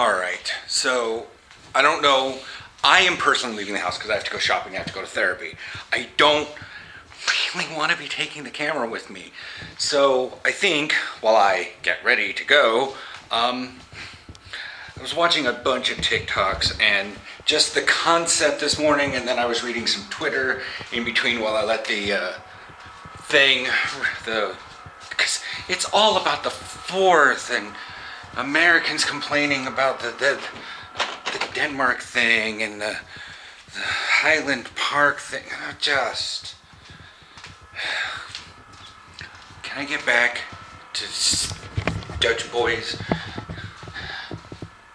All right. So, I don't know. I am personally leaving the house because I have to go shopping. I have to go to therapy. I don't really want to be taking the camera with me. So, I think while I get ready to go, I was watching a bunch of TikToks and just the concept this morning, and then I was reading some Twitter in between while I let because it's all about the 4th and Americans complaining about the Denmark thing and the Highland Park thing. Can I get back to Dutch boys?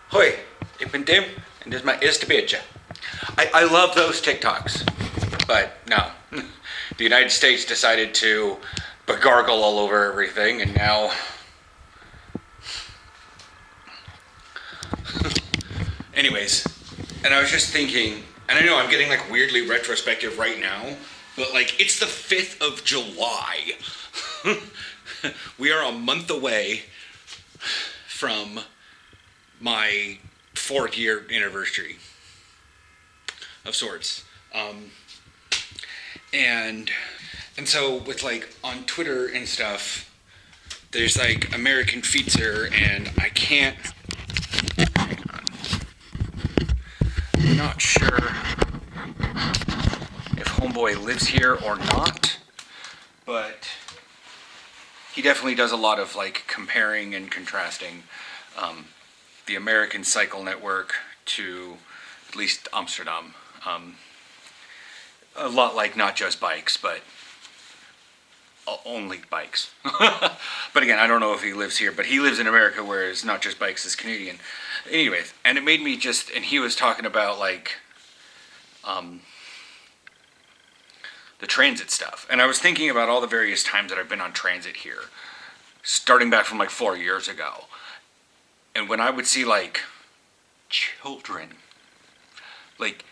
Hoi, ik ben Tim, and this is my eerste biertje. I love those TikToks, but no. The United States decided to gargle all over everything, and now... Anyways, and I was just thinking, and I know I'm getting like weirdly retrospective right now, but like it's the 5th of July. We are a month away from my 4th year anniversary of sorts. And so with like on Twitter and stuff, there's like American Feetzer, and I can't... I'm not sure if homeboy lives here or not, but he definitely does a lot of like comparing and contrasting the American Cycle Network to at least Amsterdam. A lot like not just bikes, but only bikes. But again, I don't know if he lives here, but he lives in America, whereas Not Just Bikes is Canadian. Anyways, and it made me just, and he was talking about like the transit stuff, and I was thinking about all the various times that I've been on transit here, starting back from like 4 years ago, and when I would see like children, like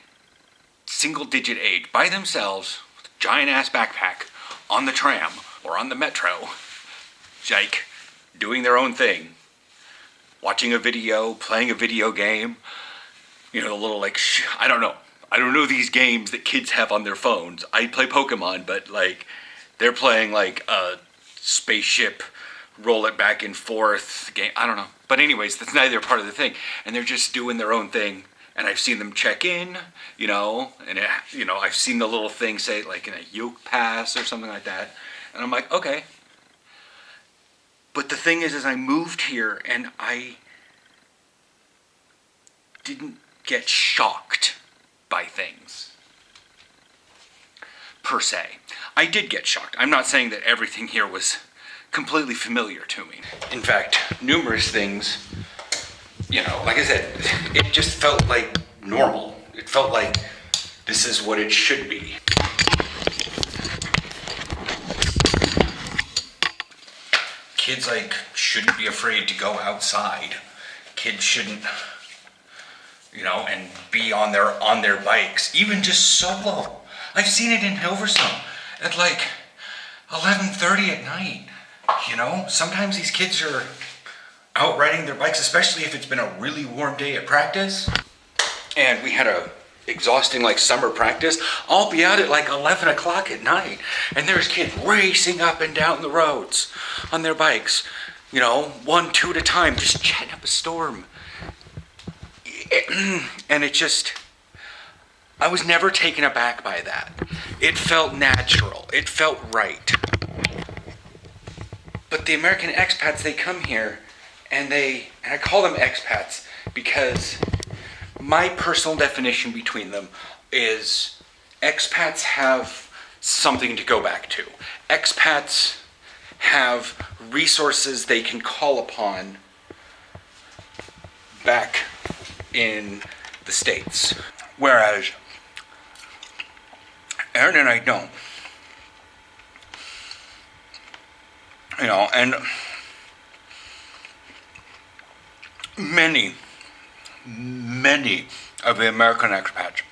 single digit age, by themselves, with a giant ass backpack, on the tram or on the metro, like doing their own thing, watching a video, playing a video game, you know, the little like, I don't know these games that kids have on their phones. I play Pokemon, but like they're playing like a spaceship, roll it back and forth game. I don't know. But anyways, that's neither part of the thing. And they're just doing their own thing. And I've seen them check in, you know, and I've seen the little thing say like in a yoke pass or something like that. And I'm like, okay. But the thing is I moved here and I didn't get shocked by things, per se. I did get shocked. I'm not saying that everything here was completely familiar to me. In fact, numerous things, you know, like I said, it just felt like normal. It felt like this is what it should be. Kids like shouldn't be afraid to go outside. Kids shouldn't, you know, and be on their bikes, even just solo. I've seen it in Hilversum at like 11:30 at night. You know, sometimes these kids are out riding their bikes, especially if it's been a really warm day at practice. And we had a exhausting like summer practice. I'll be out at like 11 o'clock at night, and there's kids racing up and down the roads on their bikes, you know, 1, 2 at a time, just chatting up a storm. And it just, I was never taken aback by that. It felt natural. It felt right. But the American expats, they come here and I call them expats because my personal definition between them is expats have something to go back to. Expats have resources they can call upon back in the States. Whereas Aaron and I don't. You know, and many of the American expats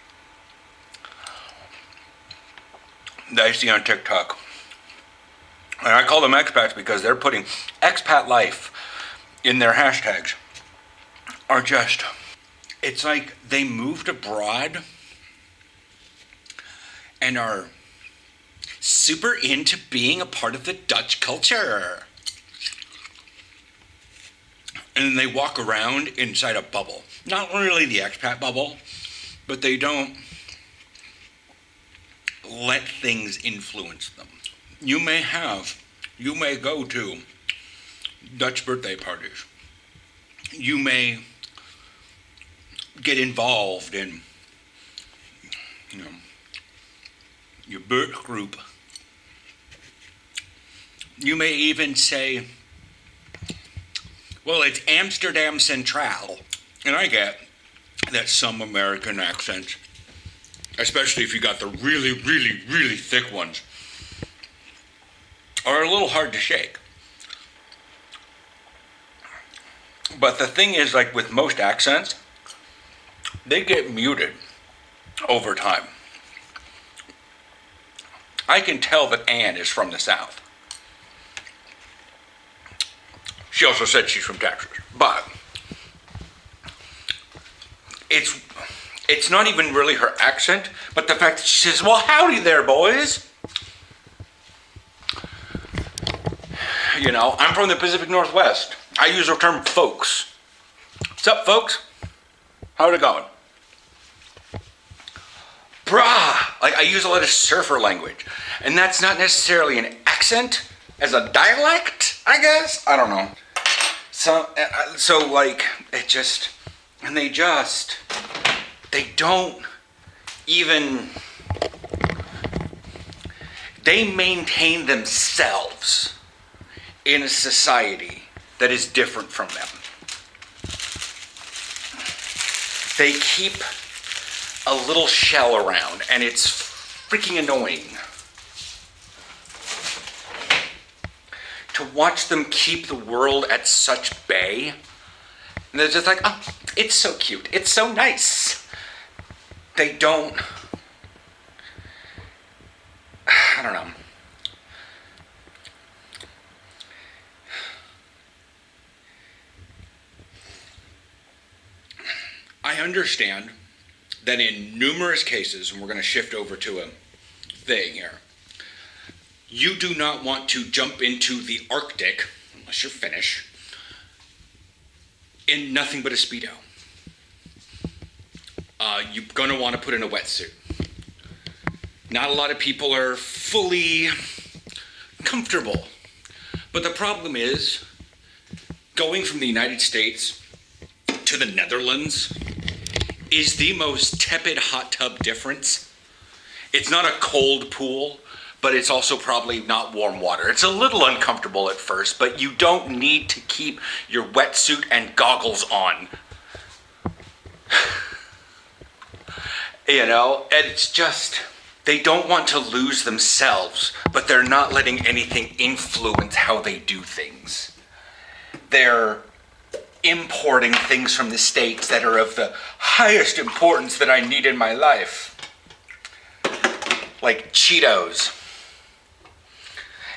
that I see on TikTok, and I call them expats because they're putting expat life in their hashtags, are just, it's like they moved abroad and are super into being a part of the Dutch culture. And they walk around inside a bubble. Not really the expat bubble, but they don't let things influence them. You may go to Dutch birthday parties. You may get involved in, your birth group. You may even say, well, it's Amsterdam Central. And I get that some American accents, especially if you got the really, really, really thick ones, are a little hard to shake. But the thing is, like with most accents, they get muted over time. I can tell that Anne is from the South. She also said she's from Texas, but it's not even really her accent, but the fact that she says, well, howdy there, boys. I'm from the Pacific Northwest. I use the term folks. What's up, folks? How's it going? Brah! Like, I use a lot of surfer language. And that's not necessarily an accent as a dialect, I guess? I don't know. So like, it just, and they don't even, they maintain themselves in a society that is different from them. They keep a little shell around, and it's freaking annoying to watch them keep the world at such bay. And they're just like, oh, it's so cute, it's so nice. They don't, I don't know. I understand that in numerous cases, and we're going to shift over to a thing here, you do not want to jump into the Arctic, unless you're Finnish, in nothing but a Speedo. You're going to want to put in a wetsuit. Not a lot of people are fully comfortable. But the problem is, going from the United States to the Netherlands is the most tepid hot tub difference. It's not a cold pool, but it's also probably not warm water. It's a little uncomfortable at first, but you don't need to keep your wetsuit and goggles on. And it's just, they don't want to lose themselves, but they're not letting anything influence how they do things. They're importing things from the States that are of the highest importance that I need in my life. Like Cheetos.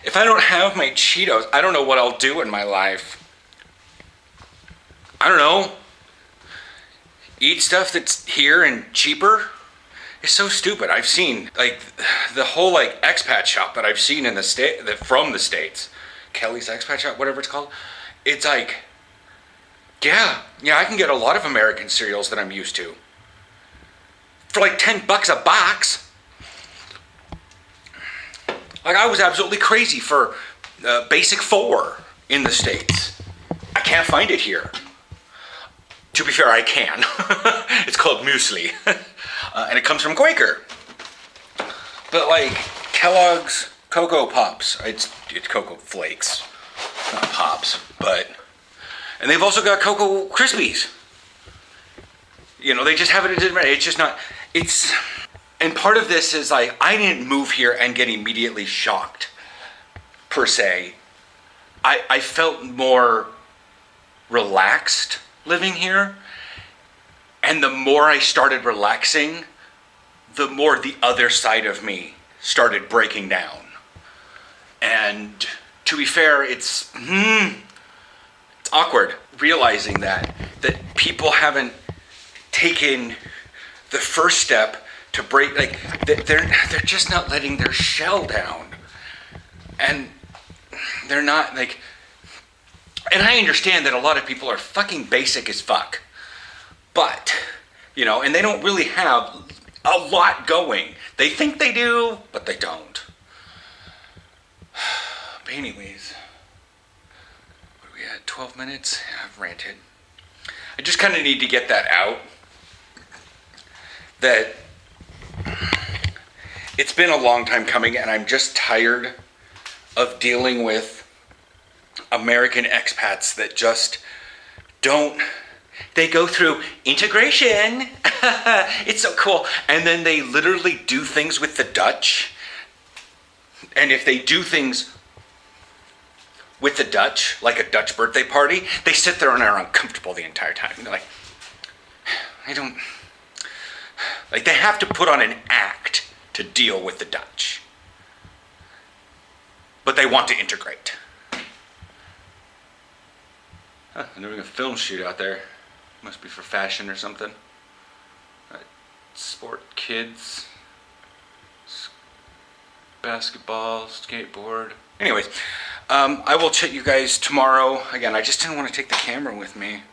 If I don't have my Cheetos, I don't know what I'll do in my life. I don't know. Eat stuff that's here and cheaper. It's so stupid. I've seen like the whole like expat shop that I've seen in the state, from the States, Kelly's expat shop, whatever it's called. It's like, yeah, I can get a lot of American cereals that I'm used to for like $10 a box. Like, I was absolutely crazy for Basic 4 in the States. I can't find it here. To be fair, I can. It's called muesli. And it comes from Quaker. But like, Kellogg's Cocoa Pops. It's Cocoa Flakes, not Pops. And they've also got Cocoa Krispies. They just have it in different. It's just not, and part of this is like, I didn't move here and get immediately shocked, per se. I felt more relaxed living here. And the more I started relaxing, the more the other side of me started breaking down. And to be fair, it's awkward realizing that that people haven't taken the first step to break, like, they're just not letting their shell down. And they're not, like, and I understand that a lot of people are fucking basic as fuck. But, and they don't really have a lot going. They think they do, but they don't. But anyways, what are we at, 12 minutes? I've ranted. I just kind of need to get that out. That it's been a long time coming, and I'm just tired of dealing with American expats that just don't, they go through integration, it's so cool, and then they literally do things with the Dutch, and if they do things with the Dutch, like a Dutch birthday party, they sit there and are uncomfortable the entire time. And they're like, they have to put on an act to deal with the Dutch. But they want to integrate. They're doing a film shoot out there. Must be for fashion or something. Sport kids. Basketball, skateboard. Anyways, I will chat you guys tomorrow. Again, I just didn't want to take the camera with me.